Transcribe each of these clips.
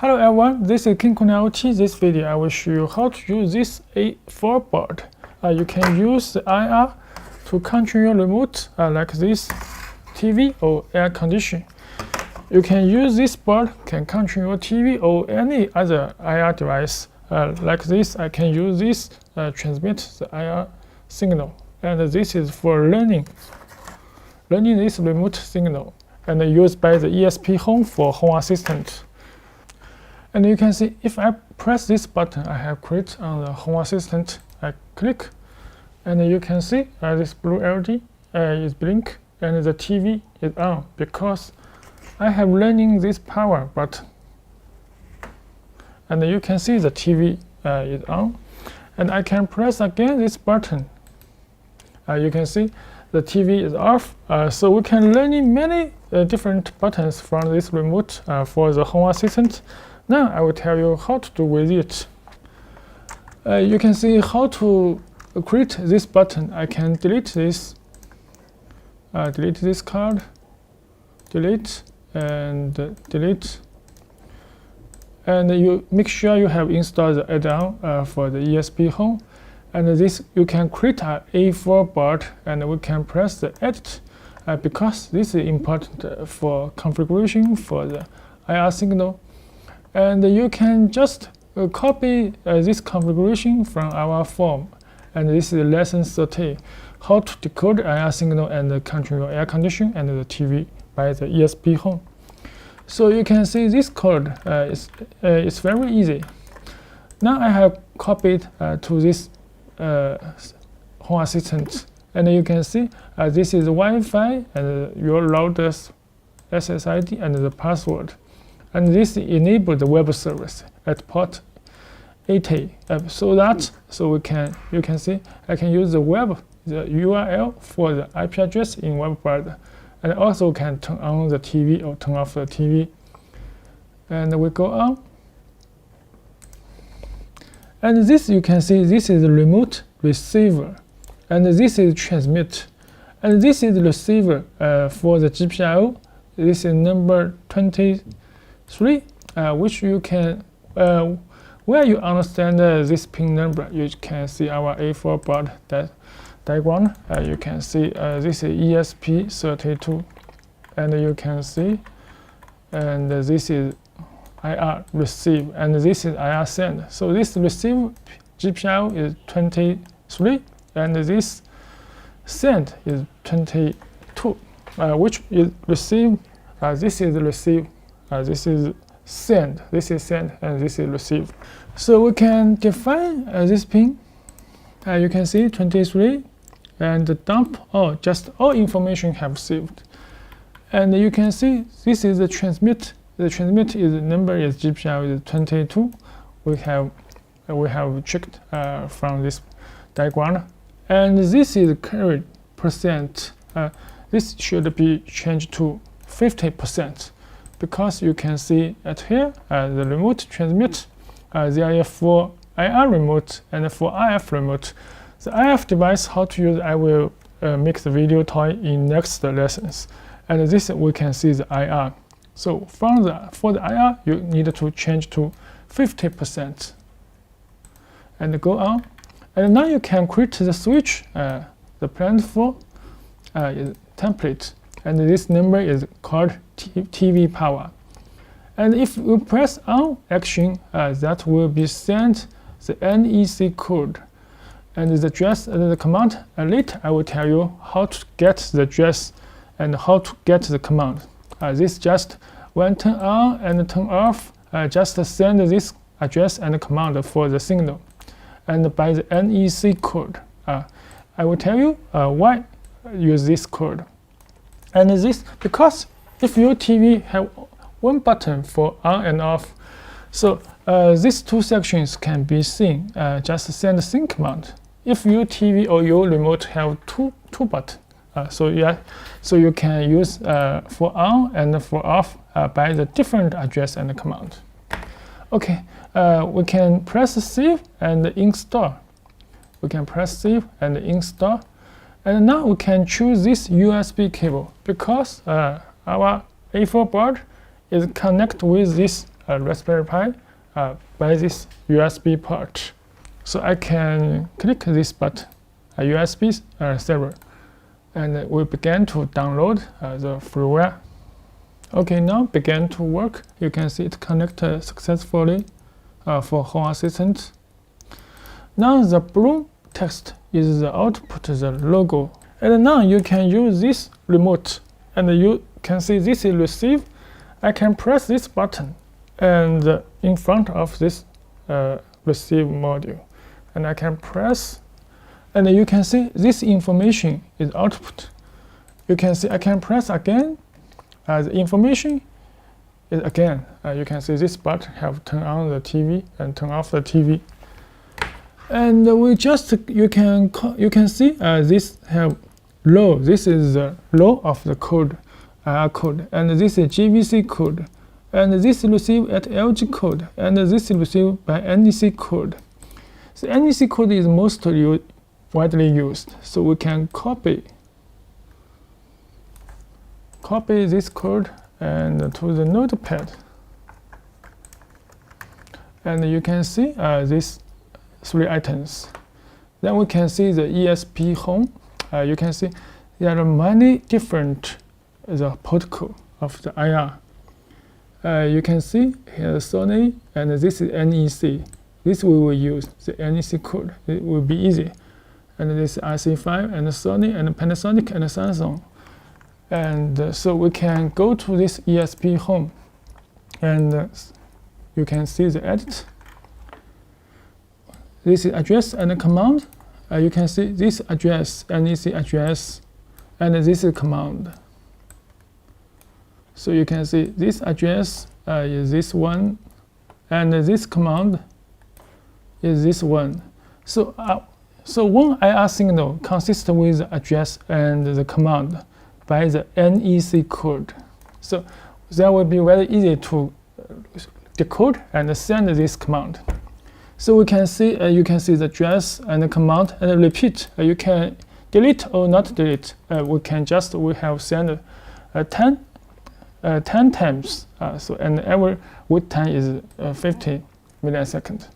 Hello everyone, this is King IoT. This video I will show you how to use this A4 board. You can use the IR to control your remote like this TV or air condition. You can use this board can control your TV or any other IR device. Like this, I can use this transmit the IR signal, and this is for learning this remote signal, and used by the ESPHome for home assistant. And you can see if I press this button I have created on the home assistant, I click, and you can see this blue LED is blink and the TV is on because I have learning this power button. And you can see the TV is on, and I can press again this button. You can see the TV is off. So we can learn many different buttons from this remote for the home assistant. Now I will tell you how to do with it. You can see how to create this button. I can delete this card, delete, and delete. And you make sure you have installed the add-on for the ESPHome. And this you can create an A4 board, and we can press the edit because this is important for configuration for the IR signal. And you can just copy this configuration from our form. And this is lesson 30, how to decode IR signal and control your air condition and the TV by the ESPHome. So you can see this code is very easy. Now I have copied to this home assistant, and you can see this is Wi-Fi and your router's SSID and the password. And this enables the web service at port 80. So you can see I can use the URL for the IP address in web browser, and also can turn on the TV or turn off the TV. And we go on. And this you can see this is the remote receiver, and this is transmit, and this is the receiver for the GPIO. This is number 23, which you can where you understand this pin number, you can see our A4 board diagram. You can see this is ESP32, and you can see, and this is IR receive, and this is IR send. So this receive GPIO is 23, and this send is 22, which is receive. This is receive. This is send. This is send, and this is receive. So we can define this pin. You can see 23, and dump all, just all information have saved. And you can see this is the transmit. The transmit is number is GPIO is 22. We have checked from this diagram, and this is carry percent. This should be changed to 50%, because you can see at here the remote transmit. There are for IR remote and for IF remote. The IF device how to use I will make the video toy in next lessons. And this we can see the IR. So for the IR you need to change to 50%. And go on. And now you can create the switch. The plan for is template, and this number is called TV power. And if you press on action, that will be sent the NEC code and the address and the command. And later I will tell you how to get the address and how to get the command. This just when turn on and turn off, just send this address and command for the signal. And by the NEC code, I will tell you why use this code. And this because if your TV have one button for on and off, so these two sections can be seen. Just send the same command. If your TV or your remote have two buttons, so you can use for on and for off by the different address and command. Okay, we can press save and install. We can press save and install, and now we can choose this USB cable because our A4 board is connected with this Raspberry Pi by this USB port. So I can click this button, USB server, and we begin to download the freeware. Okay, now begin to work. You can see it connected successfully for Home Assistant. Now the blue text is the output, the logo. And now you can use this remote, and you can see this is receive. I can press this button and in front of this receive module, and I can press, and you can see this information is output. You can see I can press again, the information is again. You can see this button have turn on the TV and turn off the TV. And we just you can see this have low. This is the low of the code, code, and this is JVC code, and this is received at LG code, and this is received by NEC code. So NEC code is most widely used. So we can copy this code and to the notepad, and you can see these 3 items. Then we can see the ESPHome. You can see there are many different protocol of the IR. You can see here Sony, and this is NEC. This we will use the NEC code. It will be easy. And this is IC5 and Sony and Panasonic and Samsung. And so we can go to this ESPHome, and you can see the edit. This is address and command. You can see this address, NEC address, and this is command. So you can see this address is this one, and this command is this one. So one IR signal consists with the address and the command by the NEC code. So that will be very easy to decode and send this command. So we can see you can see the address and the command and repeat. You can delete or not delete. We have sent 10 times. So and every wait time is 50 milliseconds.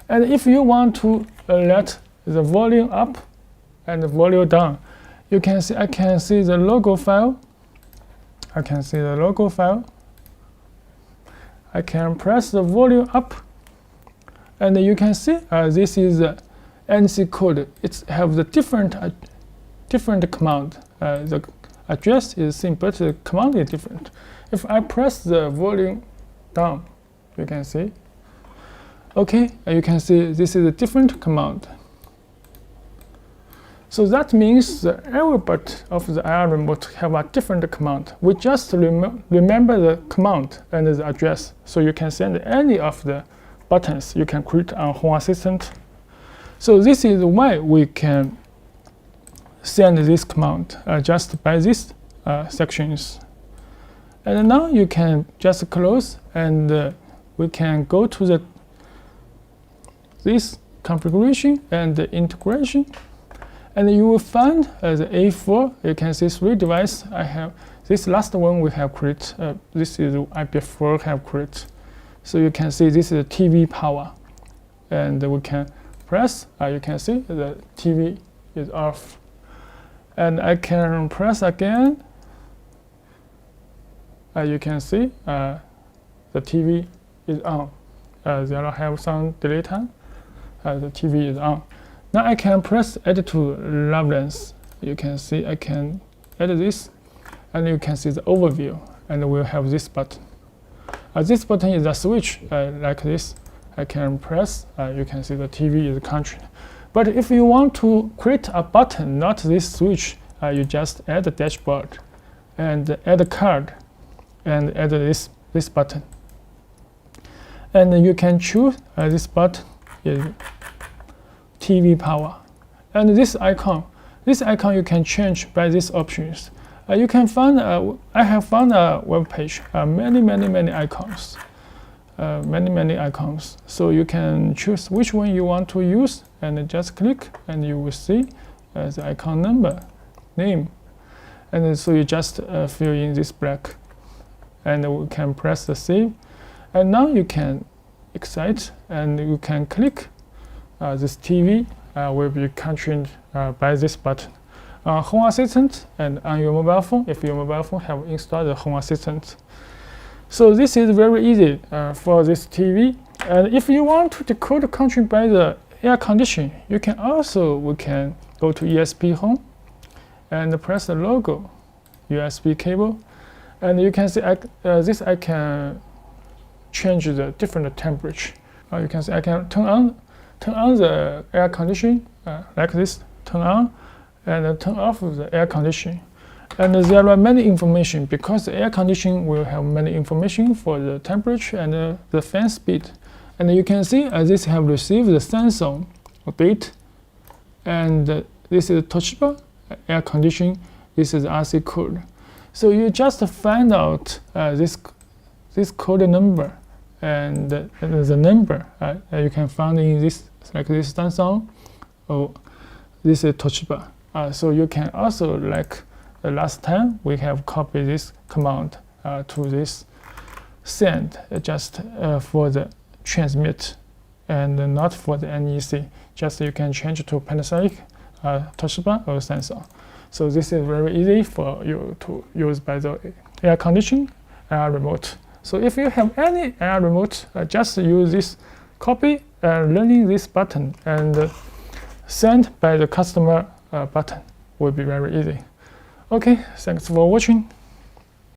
And if you want to let the volume up and the volume down, you can see I can see the logo file. I can press the volume up, and you can see this is the NC code. It have the different command. The address is same, but the command is different. If I press the volume down, you can see. Okay, you can see this is a different command. So that means the every bit of the IR remote have a different command. We just remember the command and the address, so you can send any of the buttons you can create on Home Assistant. So this is why we can send this command just by these sections. And now you can just close, and we can go to this configuration and the integration. And you will find the A4. You can see 3 devices. I have this last one we have created. This is IPF4 have created. So you can see this is TV power, and we can press. You can see the TV is off, and I can press again. You can see the TV is on. There have some delay time. The TV is on. Now I can press Add to Reference. You can see I can add this, and you can see the overview, and we'll have this button. This button is a switch like this. I can press. You can see the TV is controlled. But if you want to create a button, not this switch, you just add the dashboard, and add a card, and add this button. And you can choose this button is TV power, and this icon you can change by these options. You can find I have found a web page many icons, many icons. So you can choose which one you want to use, and just click, and you will see the icon number, name, and so you just fill in this black, and we can press the save. And now you can excite and you can click this TV will be controlled by this button. Home Assistant and on your mobile phone, if your mobile phone have installed the Home Assistant. So this is very easy for this TV. And if you want to decode the control by the air conditioning, we can go to ESPHome and press the logo USB cable, and you can see this I can change the different temperature. You can see I can turn on the air conditioning like this, turn on, and turn off the air conditioning. And there are many information because the air conditioning will have many information for the temperature and the fan speed. And you can see this have received the sensor date, and this is Toshiba air conditioning. This is RC code. So you just find out this code number and the number you can find in this like this sensor. Oh, this is Toshiba. So you can also, like the last time, we have copied this command to this send just for the transmit and not for the NEC. Just you can change to Panasonic, Toshiba, or sensor. So this is very easy for you to use by the air conditioning remote. So if you have any air remote, just use this copy and learning this button and send by the customer button will be very easy. Okay, thanks for watching.